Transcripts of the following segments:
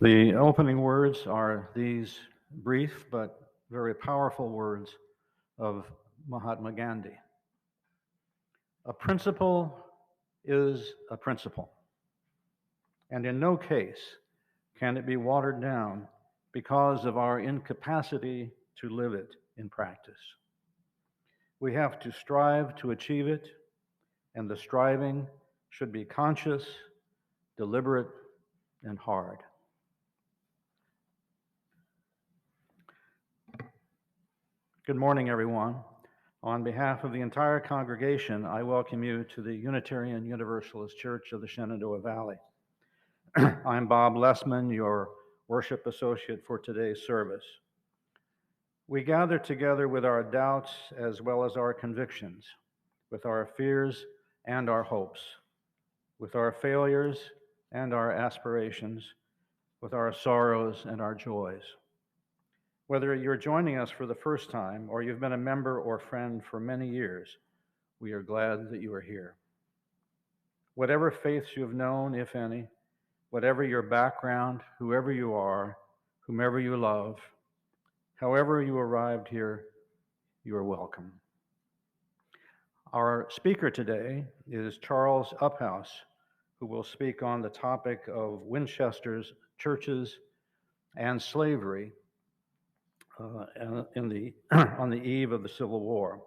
The opening words are these brief but very powerful words of Mahatma Gandhi. A principle is a principle, and in no case can it be watered down because of our incapacity to live it in practice. We have to strive to achieve it, and the striving should be conscious, deliberate, and hard. Good morning, everyone. On behalf of the entire congregation, I welcome you to the Unitarian Universalist Church of the Shenandoah Valley. I'm Bob Lessman, your worship associate for today's service. We gather together with our doubts as well as our convictions, with our fears and our hopes, with our failures and our aspirations, with our sorrows and our joys. Whether you're joining us for the first time or you've been a member or friend for many years, we are glad that you are here. Whatever faiths you've known, if any, whatever your background, whoever you are, whomever you love, however you arrived here, you are welcome. Our speaker today is Charles Uphouse, who will speak on the topic of Winchester's churches and slavery on the eve of the Civil War.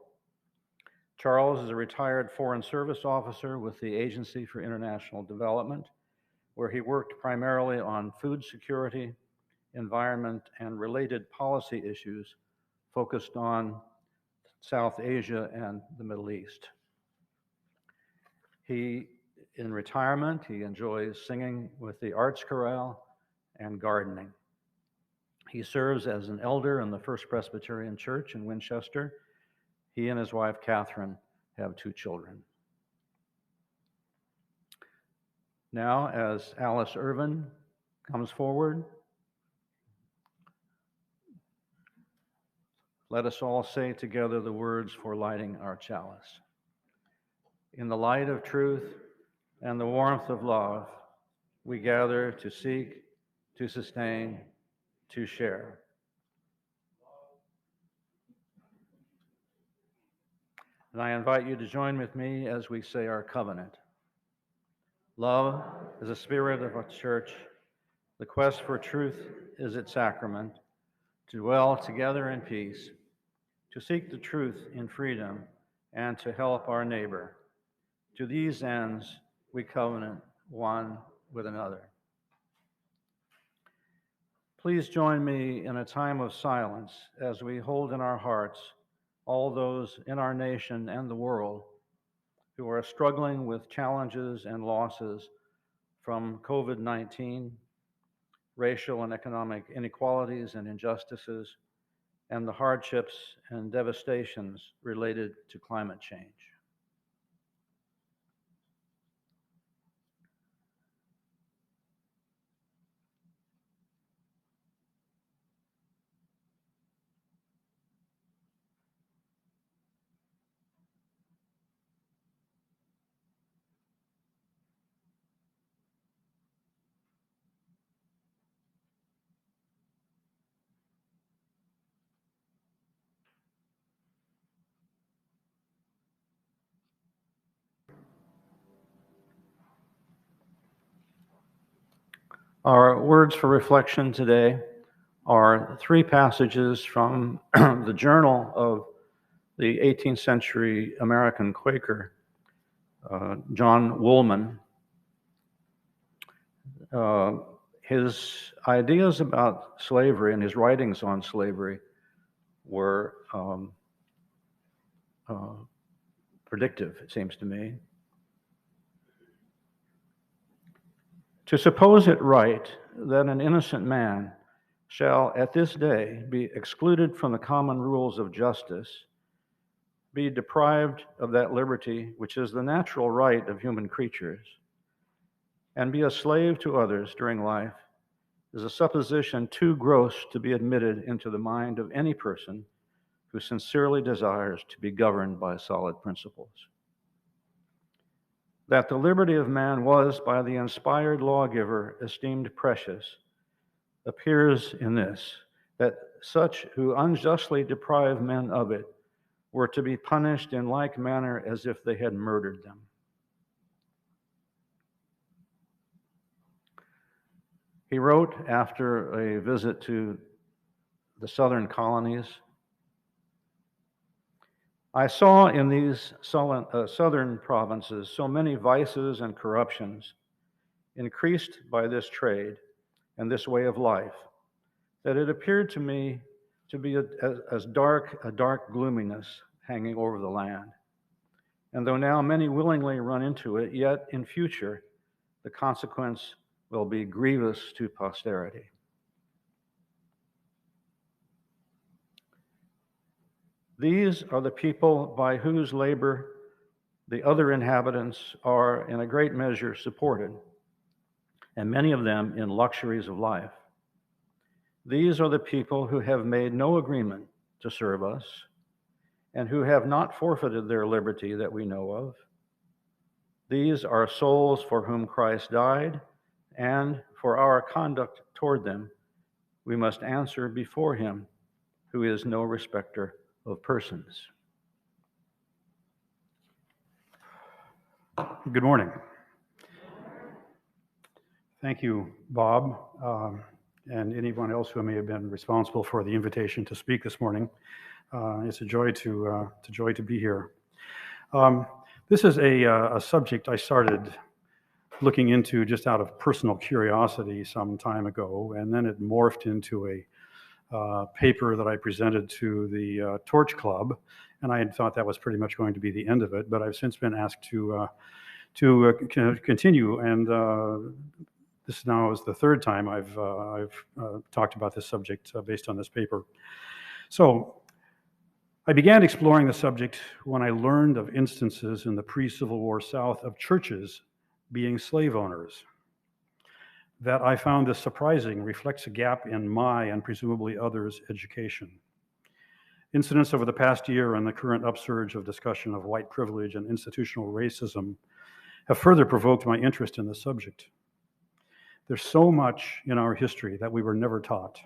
Charles is a retired Foreign Service officer with the Agency for International Development, where he worked primarily on food security, environment, and related policy issues focused on South Asia and the Middle East. In retirement, he enjoys singing with the Arts Chorale and gardening. He serves as an elder in the First Presbyterian Church in Winchester. He and his wife, Catherine, have 2 children. Now, as Alice Irvin comes forward, let us all say together the words for lighting our chalice. In the light of truth and the warmth of love, we gather to seek, to sustain, to share. And I invite you to join with me as we say our covenant. Love is the spirit of our church. The quest for truth is its sacrament. To dwell together in peace, to seek the truth in freedom, and to help our neighbor. To these ends, we covenant one with another. Please join me in a time of silence as we hold in our hearts all those in our nation and the world who are struggling with challenges and losses from COVID-19, racial and economic inequalities and injustices, and the hardships and devastations related to climate change. Our words for reflection today are 3 passages from the journal of the 18th century American Quaker, John Woolman. His ideas about slavery and his writings on slavery were predictive, it seems to me. To suppose it right that an innocent man shall at this day be excluded from the common rules of justice, be deprived of that liberty which is the natural right of human creatures, and be a slave to others during life, is a supposition too gross to be admitted into the mind of any person who sincerely desires to be governed by solid principles. That the liberty of man was by the inspired lawgiver esteemed precious appears in this, that such who unjustly deprive men of it were to be punished in like manner as if they had murdered them. He wrote after a visit to the southern colonies, I saw in these southern provinces so many vices and corruptions increased by this trade and this way of life that it appeared to me to be a dark gloominess hanging over the land. And though now many willingly run into it, yet in future the consequence will be grievous to posterity. These are the people by whose labor the other inhabitants are in a great measure supported, and many of them in luxuries of life. These are the people who have made no agreement to serve us, and who have not forfeited their liberty that we know of. These are souls for whom Christ died, and for our conduct toward them, we must answer before him, who is no respecter of persons. Good morning. Thank you, Bob, and anyone else who may have been responsible for the invitation to speak this morning. It's a joy to be here. This is a subject I started looking into just out of personal curiosity some time ago, and then it morphed into a paper that I presented to the Torch Club, and I had thought that was pretty much going to be the end of it, but I've since been asked to continue, and this now is the third time I've talked about this subject based on this paper. So I began exploring the subject when I learned of instances in the pre-Civil War South of churches being slave owners. That I found this surprising reflects a gap in my and presumably others' education. Incidents over the past year and the current upsurge of discussion of white privilege and institutional racism have further provoked my interest in the subject. There's so much in our history that we were never taught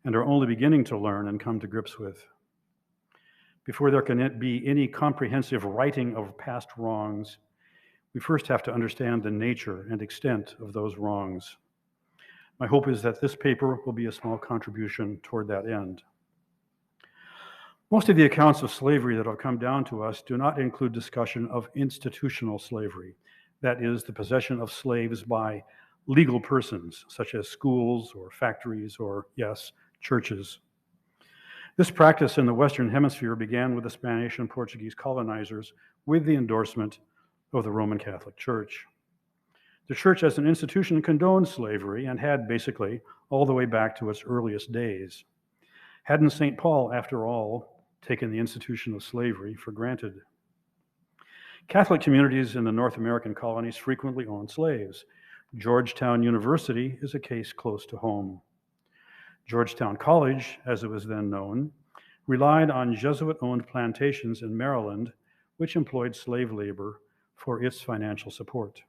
and are only beginning to learn and come to grips with. Before there can be any comprehensive righting of past wrongs, we first have to understand the nature and extent of those wrongs. My hope is that this paper will be a small contribution toward that end. Most of the accounts of slavery that have come down to us do not include discussion of institutional slavery, that is, the possession of slaves by legal persons, such as schools or factories or, yes, churches. This practice in the Western Hemisphere began with the Spanish and Portuguese colonizers with the endorsement of the Roman Catholic Church. The church as an institution condoned slavery and had basically all the way back to its earliest days. Hadn't St. Paul, after all, taken the institution of slavery for granted? Catholic communities in the North American colonies frequently owned slaves. Georgetown University is a case close to home. Georgetown College, as it was then known, relied on Jesuit-owned plantations in Maryland, which employed slave labor for its financial support.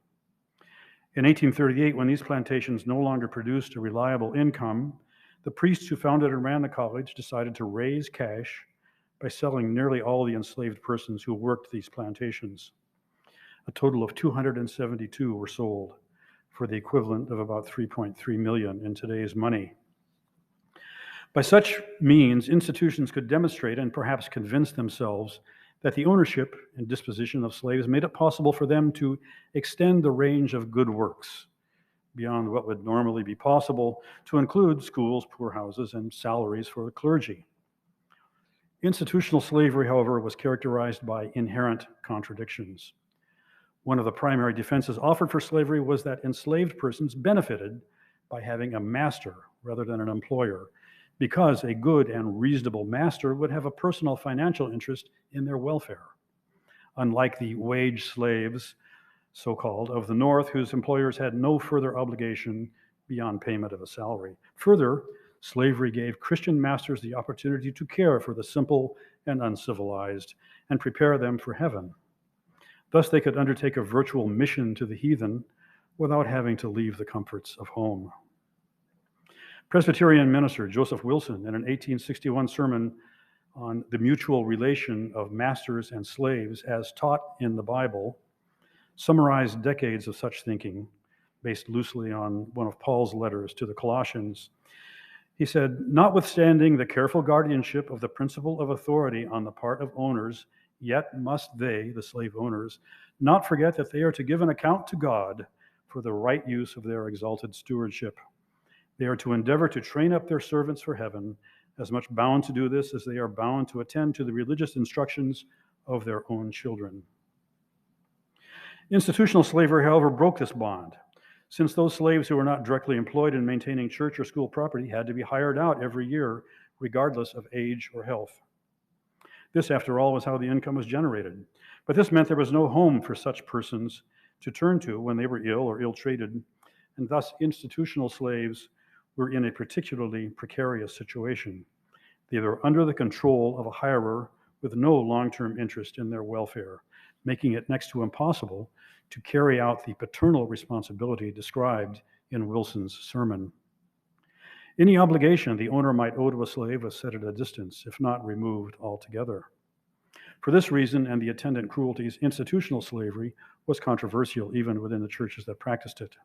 In 1838, when these plantations no longer produced a reliable income, the priests who founded and ran the college decided to raise cash by selling nearly all the enslaved persons who worked these plantations. A total of 272 were sold, for the equivalent of about 3.3 million in today's money. By such means, institutions could demonstrate and perhaps convince themselves that the ownership and disposition of slaves made it possible for them to extend the range of good works beyond what would normally be possible, to include schools, poorhouses, and salaries for the clergy. Institutional slavery, however, was characterized by inherent contradictions. One of the primary defenses offered for slavery was that enslaved persons benefited by having a master rather than an employer, because a good and reasonable master would have a personal financial interest in their welfare, unlike the wage slaves, so-called, of the North, whose employers had no further obligation beyond payment of a salary. Further, slavery gave Christian masters the opportunity to care for the simple and uncivilized and prepare them for heaven. Thus, they could undertake a virtual mission to the heathen without having to leave the comforts of home. Presbyterian minister Joseph Wilson, in an 1861 sermon on the mutual relation of masters and slaves as taught in the Bible, summarized decades of such thinking based loosely on one of Paul's letters to the Colossians. He said, "Notwithstanding the careful guardianship of the principle of authority on the part of owners, yet must they, the slave owners, not forget that they are to give an account to God for the right use of their exalted stewardship. They are to endeavor to train up their servants for heaven, as much bound to do this as they are bound to attend to the religious instructions of their own children." Institutional slavery, however, broke this bond, since those slaves who were not directly employed in maintaining church or school property had to be hired out every year, regardless of age or health. This, after all, was how the income was generated. But this meant there was no home for such persons to turn to when they were ill or ill-treated, and thus institutional slaves were in a particularly precarious situation. They were under the control of a hirer with no long-term interest in their welfare, making it next to impossible to carry out the paternal responsibility described in Wilson's sermon. Any obligation the owner might owe to a slave was set at a distance, if not removed altogether. For this reason and the attendant cruelties, institutional slavery was controversial even within the churches that practiced it.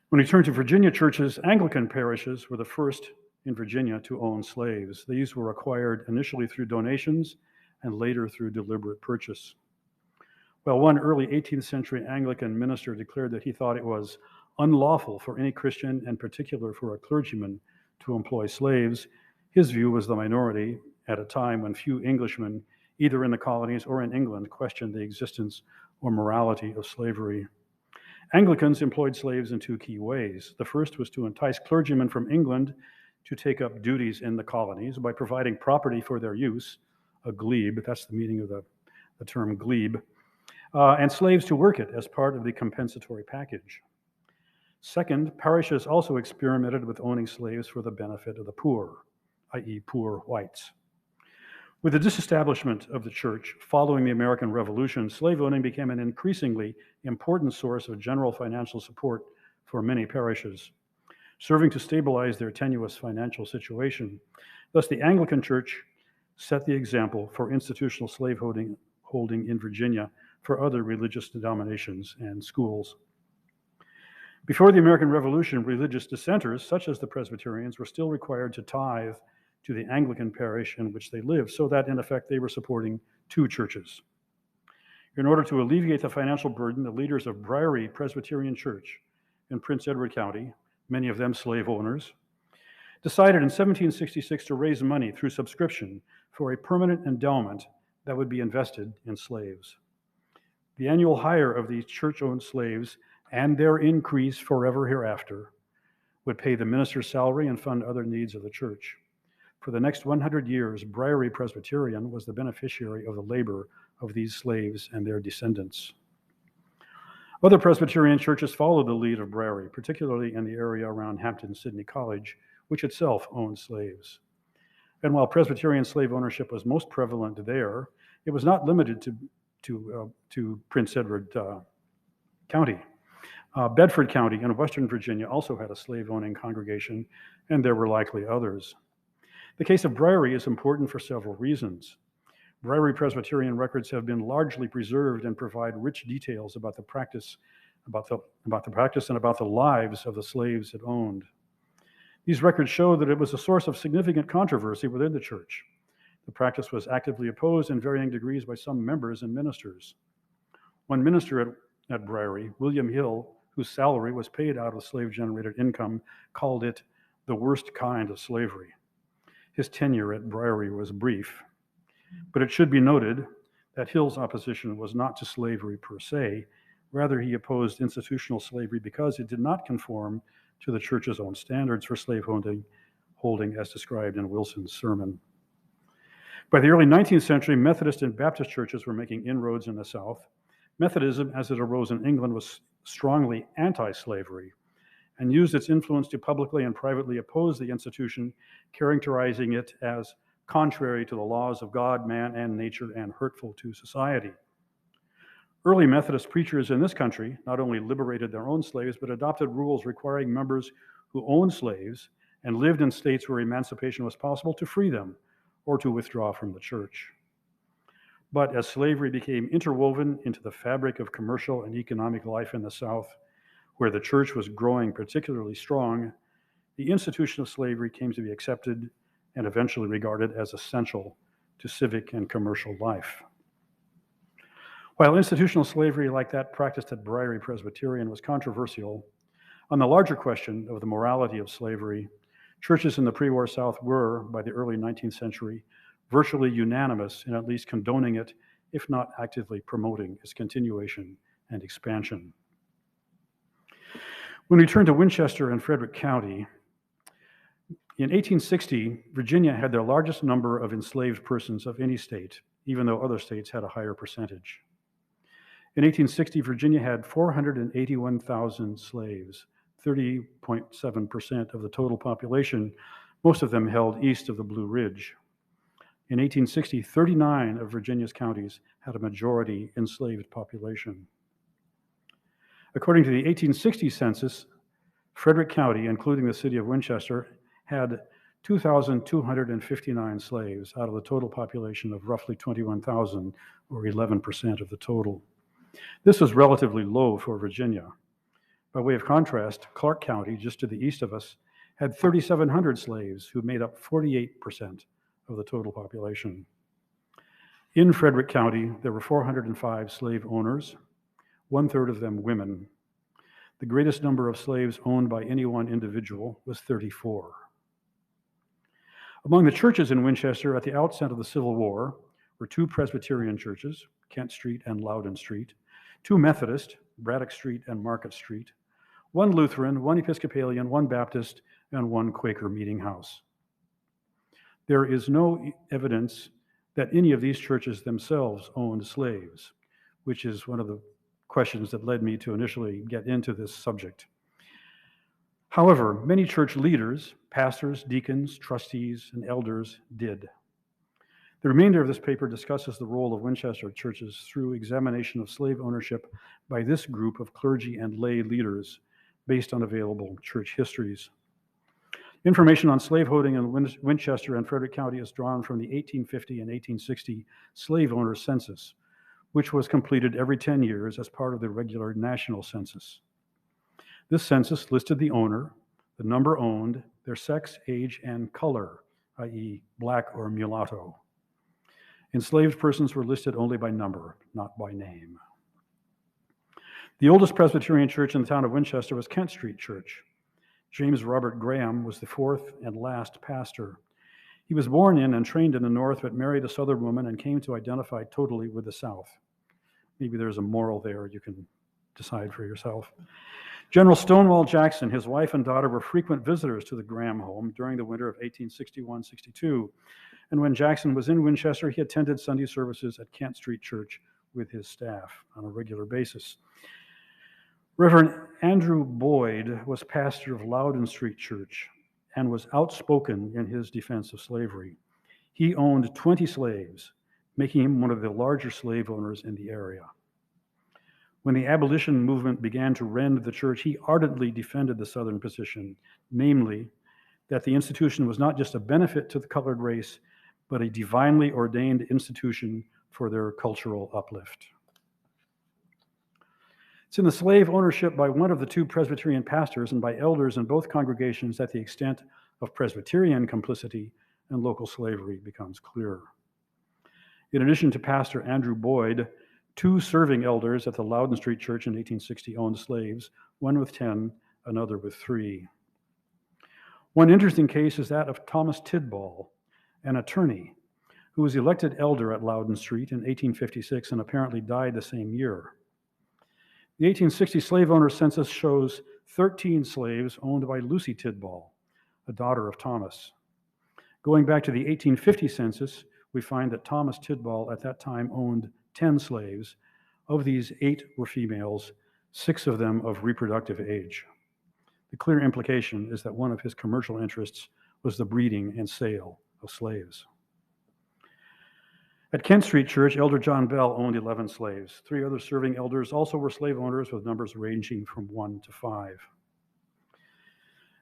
When we turn to Virginia churches, Anglican parishes were the first in Virginia to own slaves. These were acquired initially through donations and later through deliberate purchase. While one early 18th century Anglican minister declared that he thought it was unlawful for any Christian, and particular for a clergyman, to employ slaves, his view was the minority at a time when few Englishmen, either in the colonies or in England, questioned the existence or morality of slavery. Anglicans employed slaves in two key ways. The first was to entice clergymen from England to take up duties in the colonies by providing property for their use, a glebe, that's the meaning of the term glebe, and slaves to work it as part of the compensatory package. Second, parishes also experimented with owning slaves for the benefit of the poor, i.e., poor whites. With the disestablishment of the church following the American Revolution, slave owning became an increasingly important source of general financial support for many parishes, serving to stabilize their tenuous financial situation. Thus, the Anglican Church set the example for institutional slaveholding in Virginia for other religious denominations and schools. Before the American Revolution, religious dissenters, such as the Presbyterians, were still required to tithe to the Anglican parish in which they lived, so that in effect they were supporting two churches. In order to alleviate the financial burden, the leaders of Briery Presbyterian Church in Prince Edward County, many of them slave owners, decided in 1766 to raise money through subscription for a permanent endowment that would be invested in slaves. The annual hire of these church-owned slaves and their increase forever hereafter would pay the minister's salary and fund other needs of the church. For the next 100 years, Briery Presbyterian was the beneficiary of the labor of these slaves and their descendants. Other Presbyterian churches followed the lead of Briery, particularly in the area around Hampton-Sydney College, which itself owned slaves. And while Presbyterian slave ownership was most prevalent there, it was not limited to Prince Edward County. Bedford County in Western Virginia also had a slave-owning congregation, and there were likely others. The case of Briery is important for several reasons. Briery Presbyterian records have been largely preserved and provide rich details about the practice, and about the lives of the slaves it owned. These records show that it was a source of significant controversy within the church. The practice was actively opposed in varying degrees by some members and ministers. One minister at Briery, William Hill, whose salary was paid out of slave-generated income, called it the worst kind of slavery. His tenure at Briery was brief, but it should be noted that Hill's opposition was not to slavery per se. Rather, he opposed institutional slavery because it did not conform to the church's own standards for slaveholding as described in Wilson's sermon. By the early 19th century, Methodist and Baptist churches were making inroads in the South. Methodism, as it arose in England, was strongly anti-slavery and used its influence to publicly and privately oppose the institution, characterizing it as contrary to the laws of God, man, and nature, and hurtful to society. Early Methodist preachers in this country not only liberated their own slaves, but adopted rules requiring members who owned slaves and lived in states where emancipation was possible to free them or to withdraw from the church. But as slavery became interwoven into the fabric of commercial and economic life in the South, where the church was growing particularly strong, the institution of slavery came to be accepted and eventually regarded as essential to civic and commercial life. While institutional slavery like that practiced at Briery Presbyterian was controversial, on the larger question of the morality of slavery, churches in the pre-war South were, by the early 19th century, virtually unanimous in at least condoning it, if not actively promoting its continuation and expansion. When we turn to Winchester and Frederick County, in 1860, Virginia had their largest number of enslaved persons of any state, even though other states had a higher percentage. In 1860, Virginia had 481,000 slaves, 30.7% of the total population, most of them held east of the Blue Ridge. In 1860, 39 of Virginia's counties had a majority enslaved population. According to the 1860 census, Frederick County, including the city of Winchester, had 2,259 slaves out of the total population of roughly 21,000, or 11% of the total. This was relatively low for Virginia. By way of contrast, Clark County, just to the east of us, had 3,700 slaves who made up 48% of the total population. In Frederick County, there were 405 slave owners, 1/3 of them women. The greatest number of slaves owned by any one individual was 34. Among the churches in Winchester at the outset of the Civil War were 2 Presbyterian churches, Kent Street and Loudon Street, 2 Methodist, Braddock Street and Market Street, 1 Lutheran, 1 Episcopalian, 1 Baptist, and 1 Quaker meeting house. There is no evidence that any of these churches themselves owned slaves, which is one of the questions that led me to initially get into this subject. However, many church leaders, pastors, deacons, trustees, and elders did. The remainder of this paper discusses the role of Winchester churches through examination of slave ownership by this group of clergy and lay leaders based on available church histories. Information on slaveholding in Winchester and Frederick County is drawn from the 1850 and 1860 slave owner census, which was completed every 10 years as part of the regular national census. This census listed the owner, the number owned, their sex, age, and color, i.e., black or mulatto. Enslaved persons were listed only by number, not by name. The oldest Presbyterian church in the town of Winchester was Kent Street Church. James Robert Graham was the 4th and last pastor. He was born in and trained in the North, but married a Southern woman and came to identify totally with the South. Maybe there's a moral there, you can decide for yourself. General Stonewall Jackson, his wife and daughter were frequent visitors to the Graham home during the winter of 1861-62. And when Jackson was in Winchester, he attended Sunday services at Kent Street Church with his staff on a regular basis. Reverend Andrew Boyd was pastor of Loudon Street Church and was outspoken in his defense of slavery. He owned 20 slaves, making him one of the larger slave owners in the area. When the abolition movement began to rend the church, he ardently defended the Southern position, namely, that the institution was not just a benefit to the colored race, but a divinely ordained institution for their cultural uplift. It's in the slave ownership by one of the 2 Presbyterian pastors and by elders in both congregations that the extent of Presbyterian complicity and local slavery becomes clear. In addition to Pastor Andrew Boyd, 2 serving elders at the Loudon Street Church in 1860 owned slaves, one with 10, another with 3. One interesting case is that of Thomas Tidball, an attorney who was elected elder at Loudon Street in 1856 and apparently died the same year. The 1860 slave owner census shows 13 slaves owned by Lucy Tidball, a daughter of Thomas. Going back to the 1850 census, we find that Thomas Tidball at that time owned 10 slaves. Of these, 8 were females, 6 of them of reproductive age. The clear implication is that one of his commercial interests was the breeding and sale of slaves. At Kent Street Church, Elder John Bell owned 11 slaves. 3 other serving elders also were slave owners with numbers ranging from 1 to 5.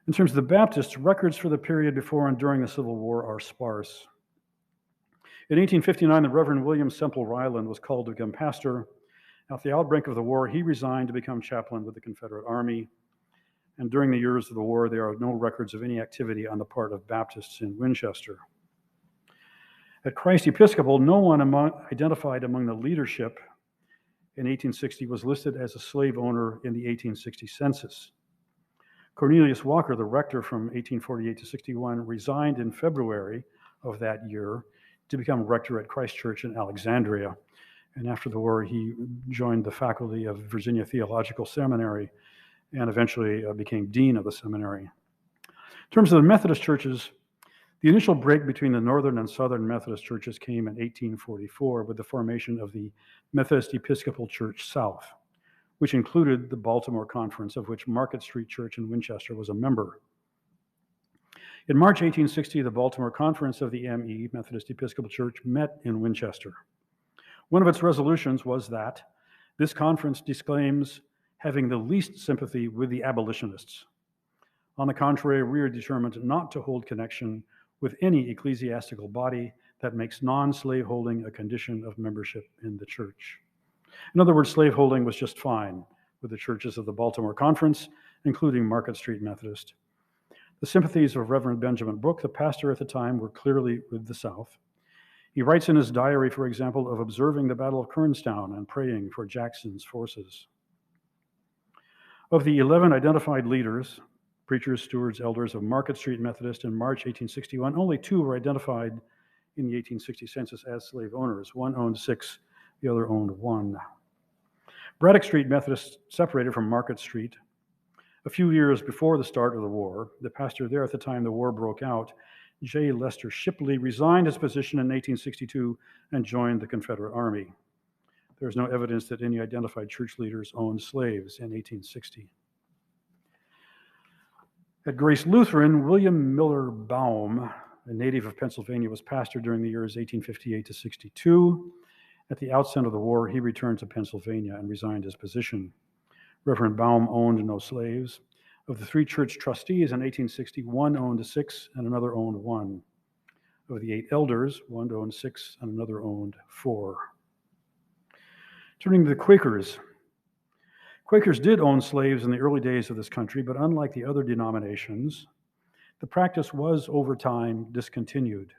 In terms of the Baptists, records for the period before and during the Civil War are sparse. In 1859, the Reverend William Semple Ryland was called to become pastor. At the outbreak of the war, he resigned to become chaplain with the Confederate Army. And during the years of the war, there are no records of any activity on the part of Baptists in Winchester. At Christ Episcopal, no one identified among the leadership in 1860 was listed as a slave owner in the 1860 census. Cornelius Walker, the rector from 1848 to 61, resigned in February of that year to become rector at Christ Church in Alexandria. And after the war, he joined the faculty of Virginia Theological Seminary and eventually became dean of the seminary. In terms of the Methodist churches, the initial break between the Northern and Southern Methodist churches came in 1844 with the formation of the Methodist Episcopal Church South, which included the Baltimore Conference, of which Market Street Church in Winchester was a member. In March 1860, the Baltimore Conference of the ME, Methodist Episcopal Church, met in Winchester. One of its resolutions was that this conference disclaims having the least sympathy with the abolitionists. On the contrary, we are determined not to hold connection with any ecclesiastical body that makes non-slaveholding a condition of membership in the church. In other words, slaveholding was just fine with the churches of the Baltimore Conference, including Market Street Methodist. The sympathies of Reverend Benjamin Brooke, the pastor at the time, were clearly with the South. He writes in his diary, for example, of observing the Battle of Kernstown and praying for Jackson's forces. Of the 11 identified leaders, preachers, stewards, elders of Market Street Methodist in March 1861, only 2 were identified in the 1860 census as slave owners. One owned 6, the other owned 1. Braddock Street Methodist separated from Market Street a few years before the start of the war. The pastor there at the time the war broke out, J. Lester Shipley, resigned his position in 1862 and joined the Confederate Army. There is no evidence that any identified church leaders owned slaves in 1860. At Grace Lutheran, William Miller Baum, a native of Pennsylvania, was pastor during the years 1858 to 62. At the outset of the war, he returned to Pennsylvania and resigned his position. Reverend Baum owned no slaves. Of the 3 church trustees in 1860, 1 owned 6 and another owned 1. Of the 8 elders, 1 owned 6 and another owned 4. Turning to the Quakers. Quakers did own slaves in the early days of this country, but unlike the other denominations, the practice was over time discontinued.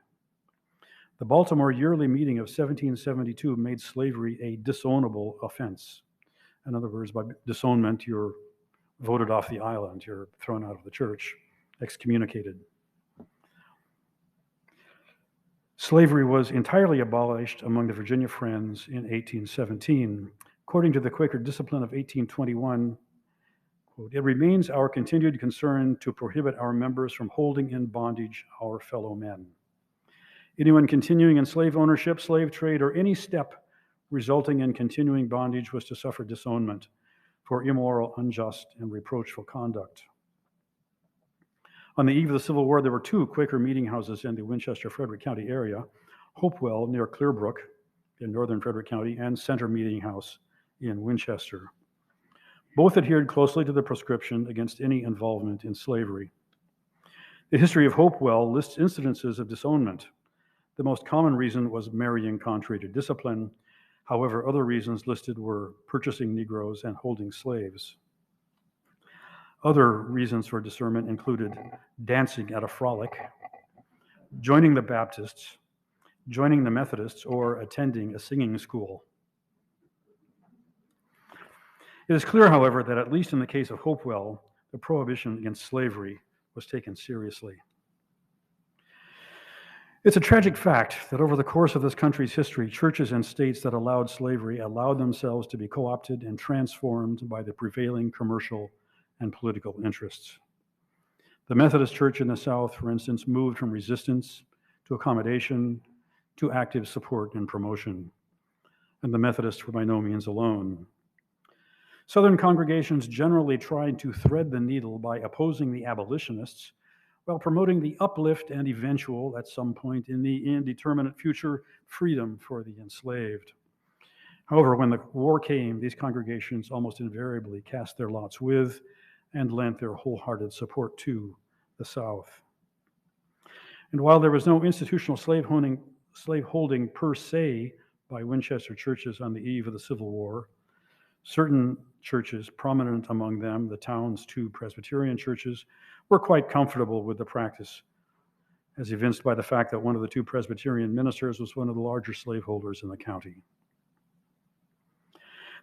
The Baltimore Yearly Meeting of 1772 made slavery a disownable offense. In other words, by disownment, you're voted off the island, you're thrown out of the church, excommunicated. Slavery was entirely abolished among the Virginia Friends in 1817. According to the Quaker Discipline of 1821, quote, "It remains our continued concern to prohibit our members from holding in bondage our fellow men. Anyone continuing in slave ownership, slave trade, or any step resulting in continuing bondage was to suffer disownment for immoral, unjust, and reproachful conduct." On the eve of the Civil War, there were 2 Quaker meeting houses in the Winchester-Frederick County area, Hopewell near Clearbrook in northern Frederick County, and Center Meeting House in Winchester. Both adhered closely to the proscription against any involvement in slavery. The history of Hopewell lists incidences of disownment. The most common reason was marrying contrary to discipline. However, other reasons listed were purchasing Negroes and holding slaves. Other reasons for discernment included dancing at a frolic, joining the Baptists, joining the Methodists, or attending a singing school. It is clear, however, that at least in the case of Hopewell, the prohibition against slavery was taken seriously. It's a tragic fact that over the course of this country's history, churches and states that allowed slavery allowed themselves to be co-opted and transformed by the prevailing commercial and political interests. The Methodist Church in the South, for instance, moved from resistance to accommodation to active support and promotion. And the Methodists were by no means alone. Southern congregations generally tried to thread the needle by opposing the abolitionists while promoting the uplift and eventual, at some point in the indeterminate future, freedom for the enslaved. However, when the war came, these congregations almost invariably cast their lots with and lent their wholehearted support to the South. And while there was no institutional slaveholding per se by Winchester churches on the eve of the Civil War, certain churches, prominent among them the town's two Presbyterian churches, were quite comfortable with the practice, as evinced by the fact that one of the two Presbyterian ministers was one of the larger slaveholders in the county.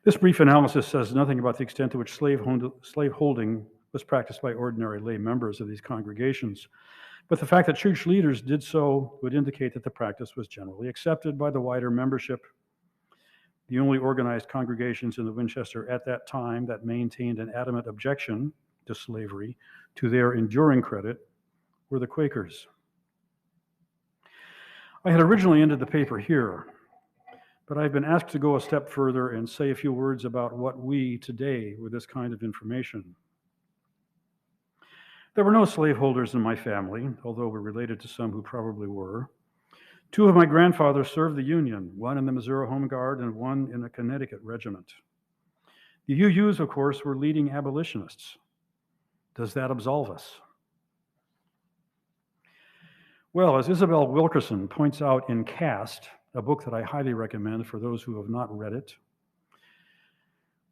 This brief analysis says nothing about the extent to which slaveholding was practiced by ordinary lay members of these congregations, but the fact that church leaders did so would indicate that the practice was generally accepted by the wider membership. The only organized congregations in the Winchester at that time that maintained an adamant objection to slavery, to their enduring credit, were the Quakers. I had originally ended the paper here, but I've been asked to go a step further and say a few words about what we today with this kind of information. There were no slaveholders in my family, although we're related to some who probably were. Two of my grandfathers served the Union, one in the Missouri Home Guard and one in a Connecticut regiment. The UUs, of course, were leading abolitionists. Does that absolve us? Well, as Isabel Wilkerson points out in Caste, a book that I highly recommend for those who have not read it,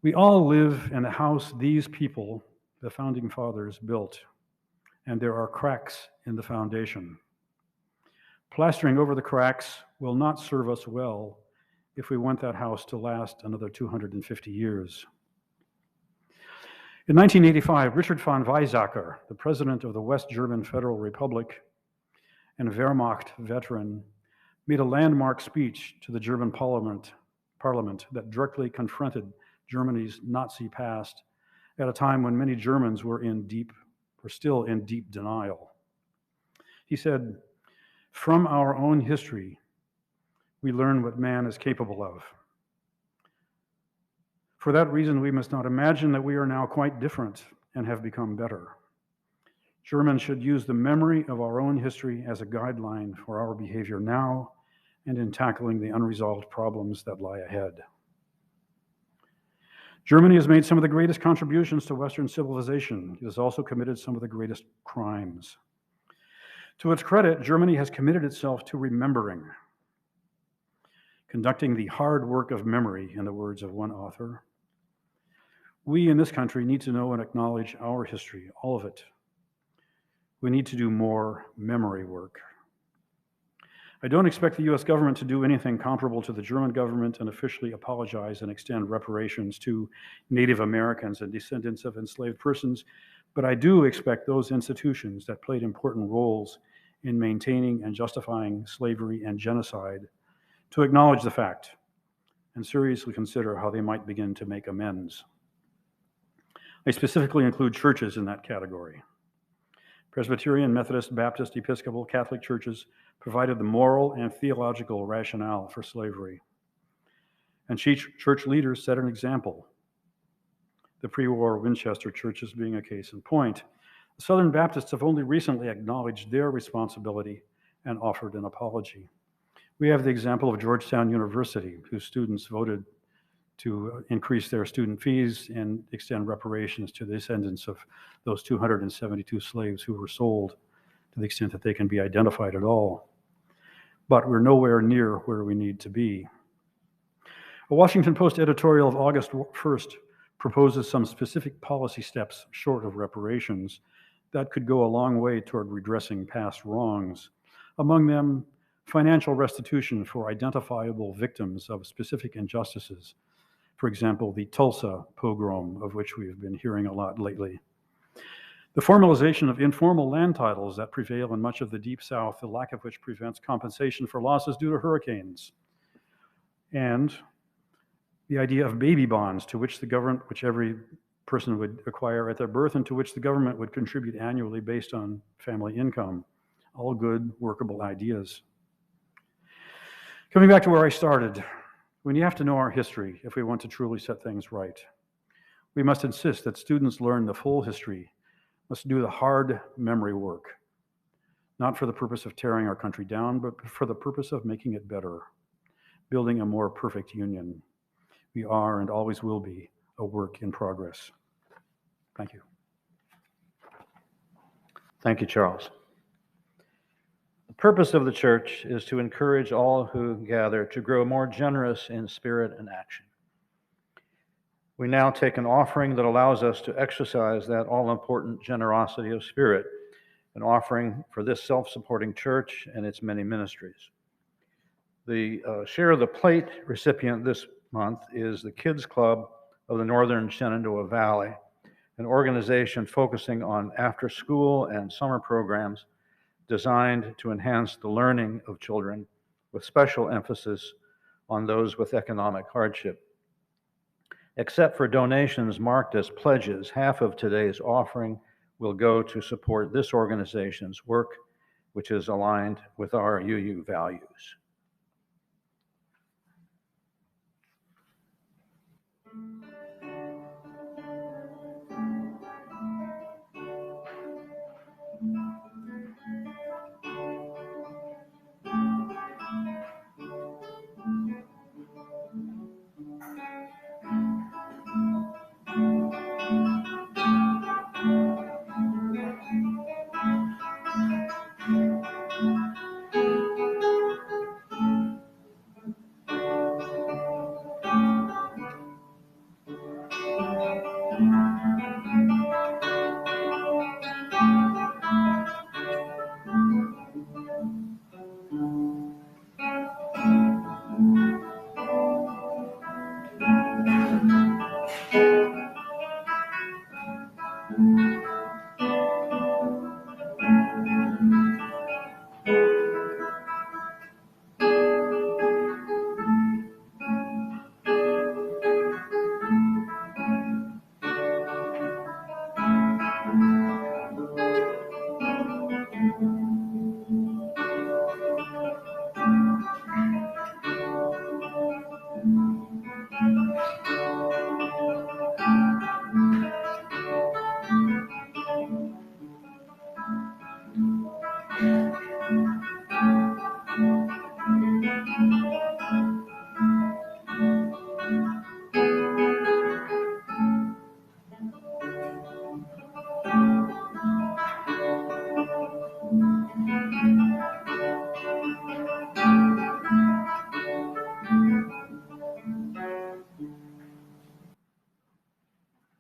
we all live in the house these people, the founding fathers, built, and there are cracks in the foundation. Plastering over the cracks will not serve us well if we want that house to last another 250 years. In 1985, Richard von Weizsäcker, the president of the West German Federal Republic and Wehrmacht veteran, made a landmark speech to the German parliament that directly confronted Germany's Nazi past at a time when many Germans were still in deep denial. He said, "From our own history, we learn what man is capable of. For that reason, we must not imagine that we are now quite different and have become better. Germans should use the memory of our own history as a guideline for our behavior now and in tackling the unresolved problems that lie ahead." Germany has made some of the greatest contributions to Western civilization. It has also committed some of the greatest crimes. To its credit, Germany has committed itself to remembering, conducting the hard work of memory, in the words of one author. We in this country need to know and acknowledge our history, all of it. We need to do more memory work. I don't expect the US government to do anything comparable to the German government and officially apologize and extend reparations to Native Americans and descendants of enslaved persons, but I do expect those institutions that played important roles in maintaining and justifying slavery and genocide to acknowledge the fact and seriously consider how they might begin to make amends. I specifically include churches in that category. Presbyterian, Methodist, Baptist, Episcopal, Catholic churches provided the moral and theological rationale for slavery. And church leaders set an example, the pre-war Winchester churches being a case in point. The Southern Baptists have only recently acknowledged their responsibility and offered an apology. We have the example of Georgetown University, whose students voted to increase their student fees and extend reparations to the descendants of those 272 slaves who were sold, to the extent that they can be identified at all. But we're nowhere near where we need to be. A Washington Post editorial of August 1st proposes some specific policy steps short of reparations that could go a long way toward redressing past wrongs. Among them, financial restitution for identifiable victims of specific injustices. For example, the Tulsa pogrom, of which we've been hearing a lot lately. The formalization of informal land titles that prevail in much of the Deep South, the lack of which prevents compensation for losses due to hurricanes. And the idea of baby bonds, to which the government, which every person would acquire at their birth and to which the government would contribute annually based on family income. All good, workable ideas. Coming back to where I started, we have to know our history if we want to truly set things right. We must insist that students learn the full history, must do the hard memory work, not for the purpose of tearing our country down, but for the purpose of making it better, building a more perfect union. We are and always will be a work in progress. Thank you. Thank you, Charles. The purpose of the church is to encourage all who gather to grow more generous in spirit and action. We now take an offering that allows us to exercise that all-important generosity of spirit, an offering for this self-supporting church and its many ministries. The Share of the Plate recipient this month is the Kids Club of the Northern Shenandoah Valley, an organization focusing on after-school and summer programs designed to enhance the learning of children, with special emphasis on those with economic hardship. Except for donations marked as pledges, half of today's offering will go to support this organization's work, which is aligned with our UU values.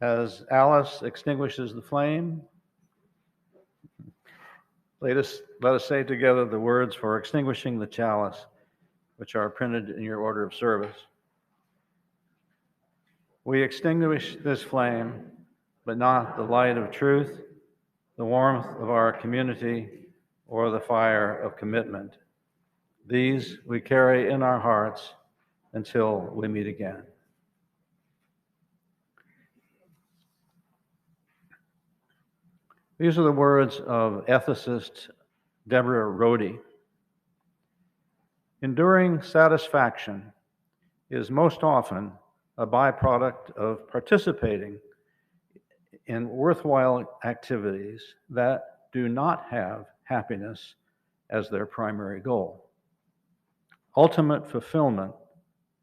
As Alice extinguishes the flame, let us say together the words for extinguishing the chalice, which are printed in your order of service. We extinguish this flame, but not the light of truth, the warmth of our community, or the fire of commitment. These we carry in our hearts until we meet again. These are the words of ethicist Deborah Rhodey. Enduring satisfaction is most often a byproduct of participating in worthwhile activities that do not have happiness as their primary goal. Ultimate fulfillment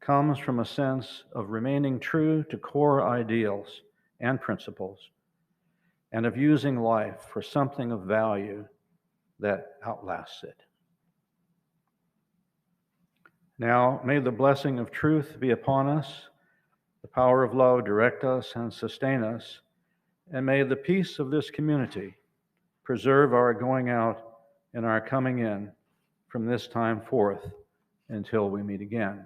comes from a sense of remaining true to core ideals and principles, and of using life for something of value that outlasts it. Now, may the blessing of truth be upon us, the power of love direct us and sustain us, and may the peace of this community preserve our going out and our coming in from this time forth until we meet again.